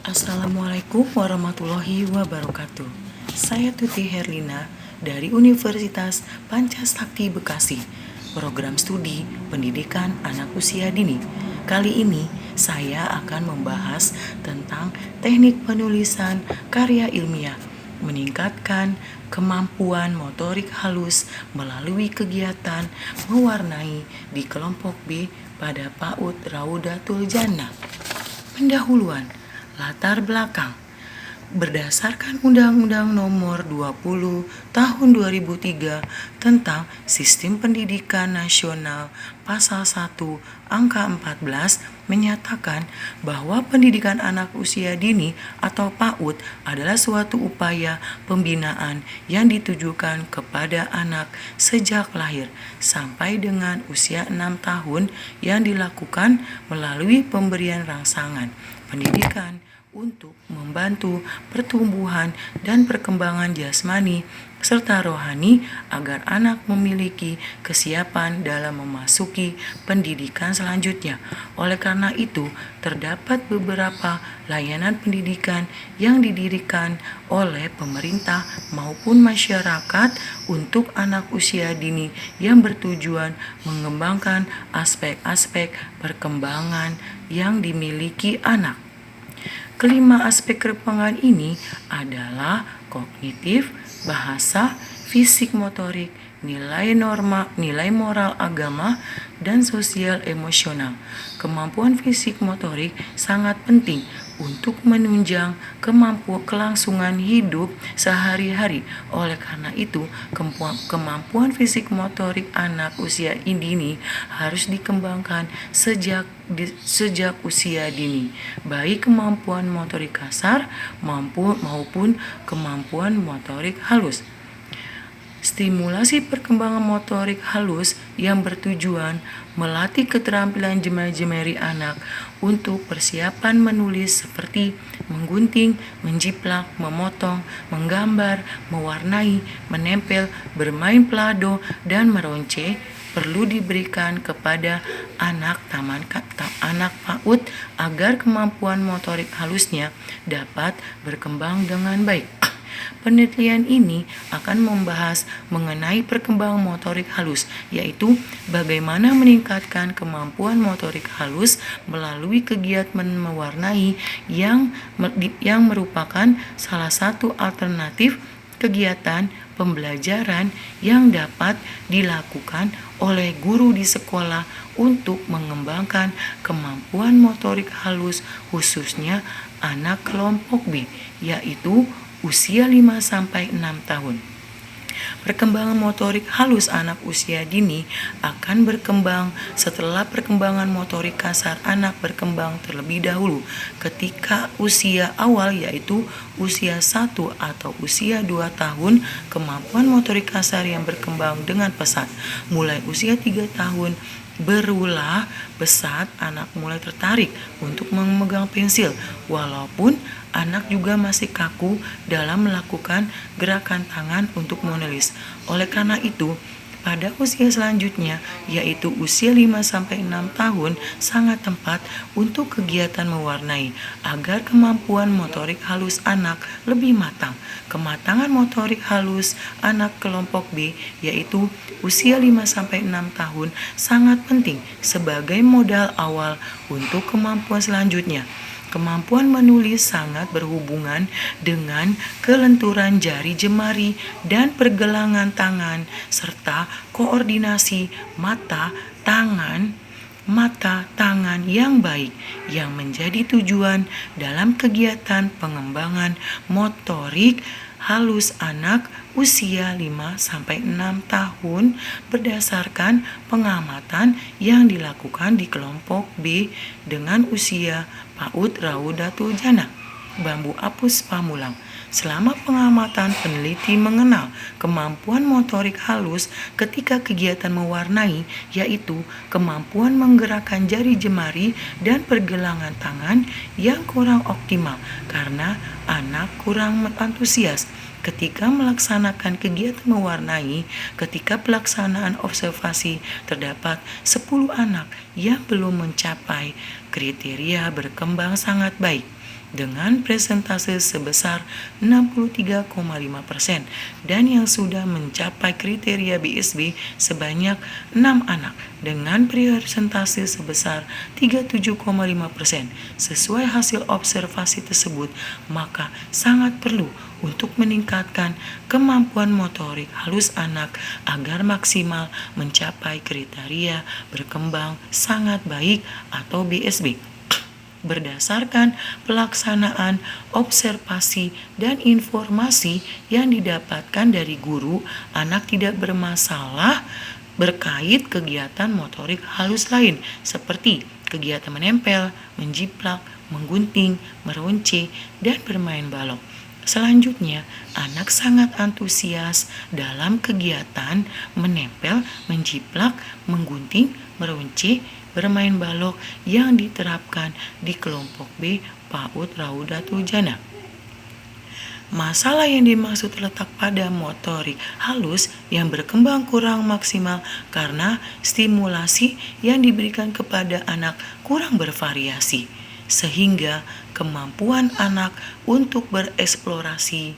Assalamualaikum warahmatullahi wabarakatuh. Saya Tuti Herlina dari Universitas Pancasakti Bekasi, program studi pendidikan anak usia dini. Kali ini saya akan membahas tentang teknik penulisan karya ilmiah, meningkatkan kemampuan motorik halus melalui kegiatan mewarnai di kelompok B pada PAUD Raudatul Jannah. Pendahuluan, latar belakang. Berdasarkan Undang-Undang Nomor 20 Tahun 2003 tentang Sistem Pendidikan Nasional Pasal 1 Angka 14 menyatakan bahwa pendidikan anak usia dini atau PAUD adalah suatu upaya pembinaan yang ditujukan kepada anak sejak lahir sampai dengan usia 6 tahun yang dilakukan melalui pemberian rangsangan pendidikan untuk membantu pertumbuhan dan perkembangan jasmani serta rohani agar anak memiliki kesiapan dalam memasuki pendidikan selanjutnya. Oleh karena itu, terdapat beberapa layanan pendidikan yang didirikan oleh pemerintah maupun masyarakat untuk anak usia dini yang bertujuan mengembangkan aspek-aspek perkembangan yang dimiliki anak. Kelima aspek perkembangan ini adalah kognitif, bahasa, fisik motorik, nilai norma, nilai moral agama, dan sosial emosional. Kemampuan fisik motorik sangat penting untuk menunjang kelangsungan hidup sehari-hari. Oleh karena itu, kemampuan fisik motorik anak usia dini harus dikembangkan sejak usia dini, baik kemampuan motorik kasar maupun kemampuan motorik halus. Stimulasi perkembangan motorik halus yang bertujuan melatih keterampilan jemari-jemari anak untuk persiapan menulis seperti menggunting, menjiplak, memotong, menggambar, mewarnai, menempel, bermain pelado, dan meronce perlu diberikan kepada anak PAUD agar kemampuan motorik halusnya dapat berkembang dengan baik. Penelitian ini akan membahas mengenai perkembangan motorik halus, yaitu bagaimana meningkatkan kemampuan motorik halus melalui kegiatan mewarnai yang merupakan salah satu alternatif kegiatan pembelajaran yang dapat dilakukan oleh guru di sekolah untuk mengembangkan kemampuan motorik halus khususnya anak kelompok B, yaitu usia 5-6 tahun. Perkembangan motorik halus anak usia dini akan berkembang setelah perkembangan motorik kasar anak berkembang terlebih dahulu. Ketika usia awal yaitu usia 1 atau usia 2 tahun, kemampuan motorik kasar yang berkembang dengan pesat. Mulai usia 3 tahun berulah pesat, anak mulai tertarik untuk memegang pensil, walaupun anak juga masih kaku dalam melakukan gerakan tangan untuk menulis. Oleh karena itu, pada usia selanjutnya, yaitu usia 5-6 tahun, sangat tepat untuk kegiatan mewarnai, agar kemampuan motorik halus anak lebih matang. Kematangan motorik halus anak kelompok B, yaitu usia 5-6 tahun, sangat penting sebagai modal awal untuk kemampuan selanjutnya. Kemampuan menulis sangat berhubungan dengan kelenturan jari jemari dan pergelangan tangan, serta koordinasi mata, tangan yang baik yang menjadi tujuan dalam kegiatan pengembangan motorik halus anak usia 5-6 tahun berdasarkan pengamatan yang dilakukan di kelompok B dengan usia PAUD Raudatul Jannah, Bambu Apus Pamulang. Selama pengamatan, peneliti mengenal kemampuan motorik halus ketika kegiatan mewarnai, yaitu kemampuan menggerakkan jari jemari dan pergelangan tangan yang kurang optimal karena anak kurang antusias ketika melaksanakan kegiatan mewarnai. Ketika pelaksanaan observasi, terdapat 10 anak yang belum mencapai kriteria berkembang sangat baik. dengan presentase sebesar 63,5% dan yang sudah mencapai kriteria BSB sebanyak 6 anak dengan presentase sebesar 37,5%. Sesuai hasil observasi tersebut, maka sangat perlu untuk meningkatkan kemampuan motorik halus anak agar maksimal mencapai kriteria berkembang sangat baik atau BSB. Berdasarkan pelaksanaan observasi dan informasi yang didapatkan dari guru, anak tidak bermasalah berkait kegiatan motorik halus lain seperti kegiatan menempel, menjiplak, menggunting, meronce, dan bermain balok. Selanjutnya, anak sangat antusias dalam kegiatan menempel, menjiplak, menggunting, meronce, bermain balok yang diterapkan di kelompok B PAUD Raudatul Jannah. Masalah yang dimaksud terletak pada motorik halus yang berkembang kurang maksimal karena stimulasi yang diberikan kepada anak kurang bervariasi, sehingga kemampuan anak untuk bereksplorasi,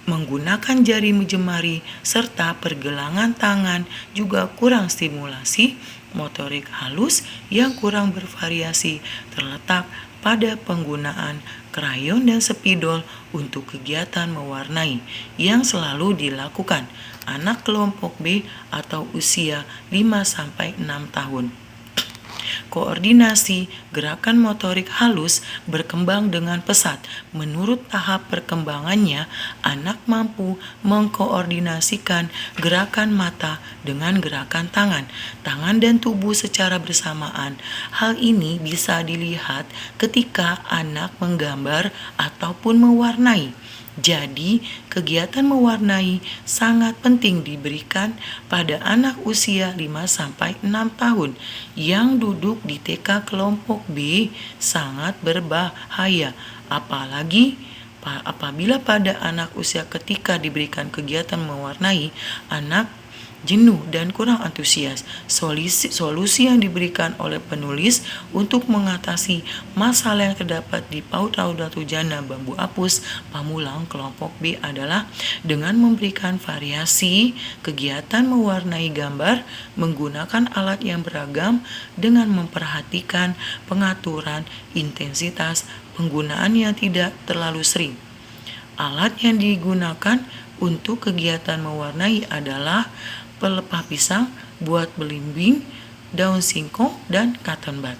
menggunakan jari jemari, serta pergelangan tangan juga kurang stimulasi. Motorik halus yang kurang bervariasi terletak pada penggunaan krayon dan spidol untuk kegiatan mewarnai yang selalu dilakukan anak kelompok B atau usia 5-6 tahun. Koordinasi gerakan motorik halus berkembang dengan pesat. Menurut tahap perkembangannya, anak mampu mengkoordinasikan gerakan mata dengan gerakan tangan dan tubuh secara bersamaan. Hal ini bisa dilihat ketika anak menggambar ataupun mewarnai. Jadi, kegiatan mewarnai sangat penting diberikan pada anak usia 5-6 tahun yang duduk di TK kelompok B sangat berbahaya. Apalagi apabila pada anak usia ketika diberikan kegiatan mewarnai, anak jenuh dan kurang antusias. Solusi yang diberikan oleh penulis untuk mengatasi masalah yang terdapat di PAUD Raudatul Jannah Bambu Apus Pamulang kelompok B adalah dengan memberikan variasi kegiatan mewarnai gambar menggunakan alat yang beragam dengan memperhatikan pengaturan intensitas penggunaan yang tidak terlalu sering. Alat yang digunakan untuk kegiatan mewarnai adalah pelepah pisang, buat belimbing, daun singkong, dan cotton bud.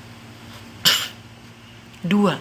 2.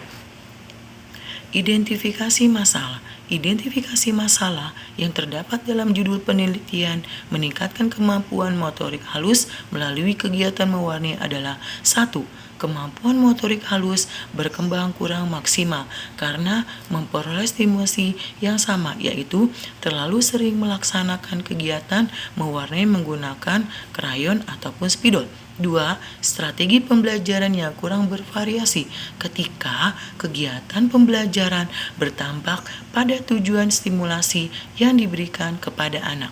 Identifikasi masalah. Identifikasi masalah yang terdapat dalam judul penelitian meningkatkan kemampuan motorik halus melalui kegiatan mewarnai adalah 1. Kemampuan motorik halus berkembang kurang maksimal karena memperoleh stimulasi yang sama, yaitu terlalu sering melaksanakan kegiatan mewarnai menggunakan krayon ataupun spidol. 2. Strategi pembelajaran yang kurang bervariasi ketika kegiatan pembelajaran bertampak pada tujuan stimulasi yang diberikan kepada anak.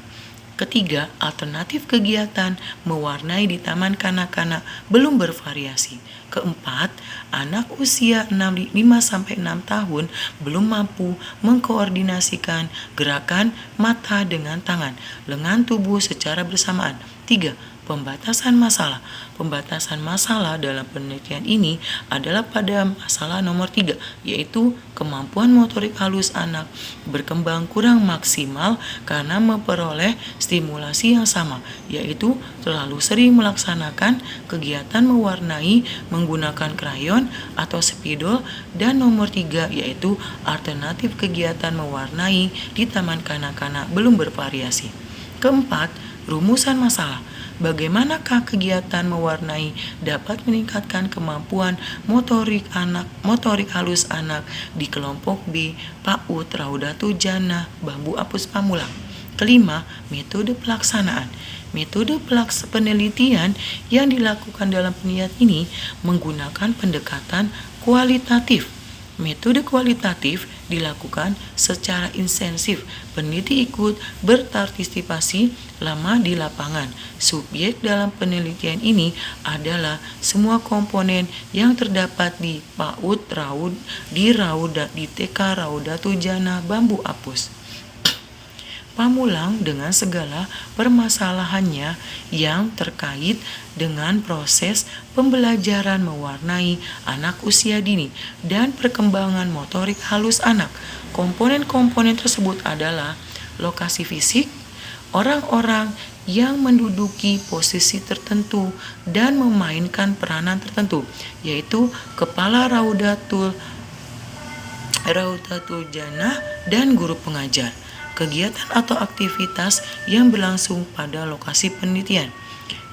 Ketiga, alternatif kegiatan mewarnai di taman kanak-kanak belum bervariasi. Keempat, anak usia 5-6 tahun belum mampu mengkoordinasikan gerakan mata dengan tangan, lengan tubuh secara bersamaan. 3. Pembatasan masalah. Pembatasan masalah dalam penelitian ini adalah pada masalah nomor 3, yaitu kemampuan motorik halus anak berkembang kurang maksimal karena memperoleh stimulasi yang sama, yaitu terlalu sering melaksanakan kegiatan mewarnai menggunakan krayon atau spidol, dan nomor 3 yaitu alternatif kegiatan mewarnai di taman kanak-kanak belum bervariasi. Keempat, rumusan masalah. Bagaimanakah kegiatan mewarnai dapat meningkatkan kemampuan motorik halus anak di kelompok B PAUD Raudatul Jannah Bambu Apus Pamulang? Kelima, metode pelaksanaan. Metode penelitian yang dilakukan dalam penelitian ini menggunakan pendekatan kualitatif. Metode kualitatif dilakukan secara intensif. Peneliti ikut berpartisipasi lama di lapangan. Subjek dalam penelitian ini adalah semua komponen yang terdapat di PAUD di TK Raudatul Jannah Bambu Apus. Pamulang dengan segala permasalahannya yang terkait dengan proses pembelajaran mewarnai anak usia dini dan perkembangan motorik halus anak. Komponen-komponen tersebut adalah lokasi fisik, orang-orang yang menduduki posisi tertentu dan memainkan peranan tertentu, yaitu kepala Raudatul Jannah dan guru pengajar. Kegiatan atau aktivitas yang berlangsung pada lokasi penelitian.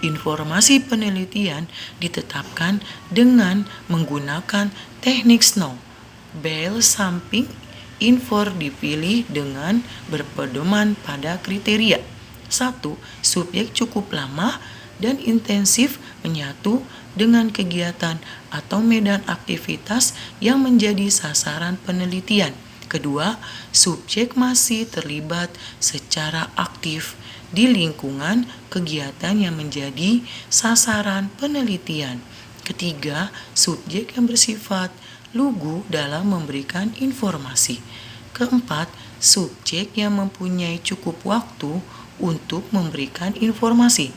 Informasi penelitian ditetapkan dengan menggunakan teknik Snow. Bell samping info dipilih dengan berpedoman pada kriteria. 1. Subjek cukup lama dan intensif menyatu dengan kegiatan atau medan aktivitas yang menjadi sasaran penelitian. Kedua, subjek masih terlibat secara aktif di lingkungan kegiatan yang menjadi sasaran penelitian. Ketiga, subjek yang bersifat lugu dalam memberikan informasi. Keempat, subjek yang mempunyai cukup waktu untuk memberikan informasi.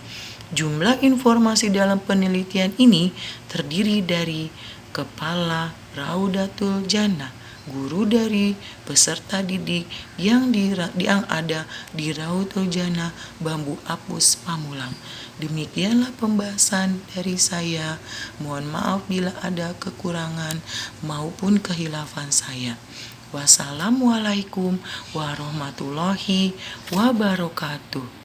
Jumlah informasi dalam penelitian ini terdiri dari kepala Raudatul Jannah, guru dari peserta didik yang ada di Raudatul Jannah Bambu Apus Pamulang. Demikianlah pembahasan dari saya. Mohon maaf bila ada kekurangan maupun kehilafan saya. Wassalamualaikum warahmatullahi wabarakatuh.